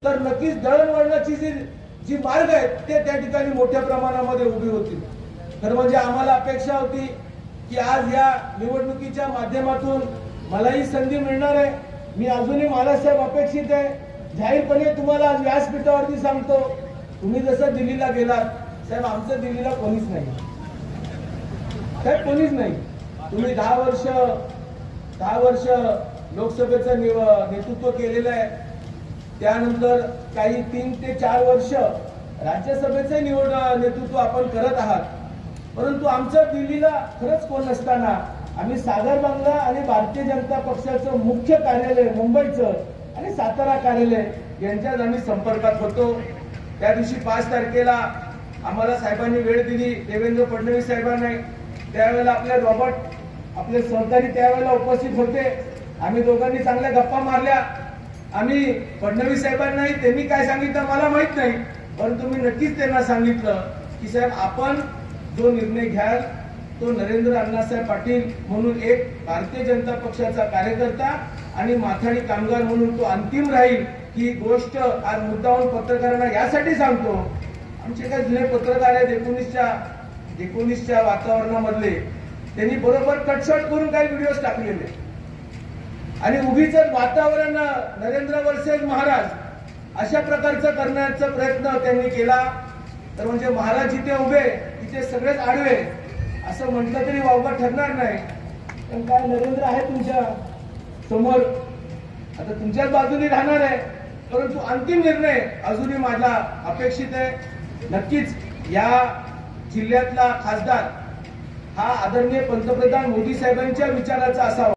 तर नक्कीच दळणवळणाची जी मार्ग आहेत ते त्या ठिकाणी मोठ्या प्रमाणामध्ये उभी होतील। तर म्हणजे आम्हाला अपेक्षा होती की आज या निवडणुकीच्या माध्यमातून मलाही संधी मिळणार आहे। मी अजूनही महाराजसाहेब अपेक्षित आहे, जाहीरपणे तुम्हाला आज व्यासपीठावरती सांगतो, तुम्ही जसं दिल्लीला गेलात साहेब, आमचं दिल्लीला कोणीच नाही साहेब, कोणीच नाही। तुम्ही 10 वर्ष लोकसभेचं नेतृत्व केलेलं आहे, त्यानंतर काही 3 ते 4 वर्ष राज्यसभेचं नेतृत्व आपण करत आहात। परंतु आमचं दिल्लीला खरंच कोण नसताना आम्ही सागर बांगला आणि भारतीय जनता पक्षाचं मुख्य कार्यालय मुंबईचं आणि सातारा कार्यालय यांच्यात आम्ही संपर्कात होतो। त्या दिवशी 5 तारखेला आम्हाला साहेबांनी वेळ दिली, देवेंद्र फडणवीस साहेबांनी। त्यावेळेला आपले सहकारी त्यावेळेला उपस्थित होते। आम्ही दोघांनी चांगल्या गप्पा मारल्या। आम्ही फडणवीस साहेबांनाही त्यांनी काय सांगितलं मला माहित नाही, परंतु मी नक्कीच त्यांना सांगितलं की साहेब, आपण जो निर्णय घ्याल तो नरेंद्र अण्णासाहेब पाटील म्हणून एक भारतीय जनता पक्षाचा कार्यकर्ता आणि माथाडी कामगार म्हणून तो अंतिम राहील। ही गोष्ट आज मुद्दावून पत्रकारांना यासाठी सांगतो, आमचे काही जुने पत्रकार आहेत 19च्या वातावरणामधले, त्यांनी बरोबर कटशॉट करून काही व्हिडिओज टाकलेले आणि उगीच वातावरण नरेंद्र वर्सेस महाराज अशा प्रकारचं करण्याचा प्रयत्न त्यांनी केला। तर म्हणजे महाराज जिथे उभे तिथे सगळेच आडवे असं म्हटलं तरी वावगा ठरणार नाही। पण काय नरेंद्र आहे तुमच्या समोर, आता तुमच्याच बाजूने राहणार आहे, परंतु अंतिम निर्णय अजूनही माझा अपेक्षित आहे। नक्कीच या जिल्ह्यातला खासदार हा आदरणीय पंतप्रधान मोदी साहेबांच्या विचाराचा असावा।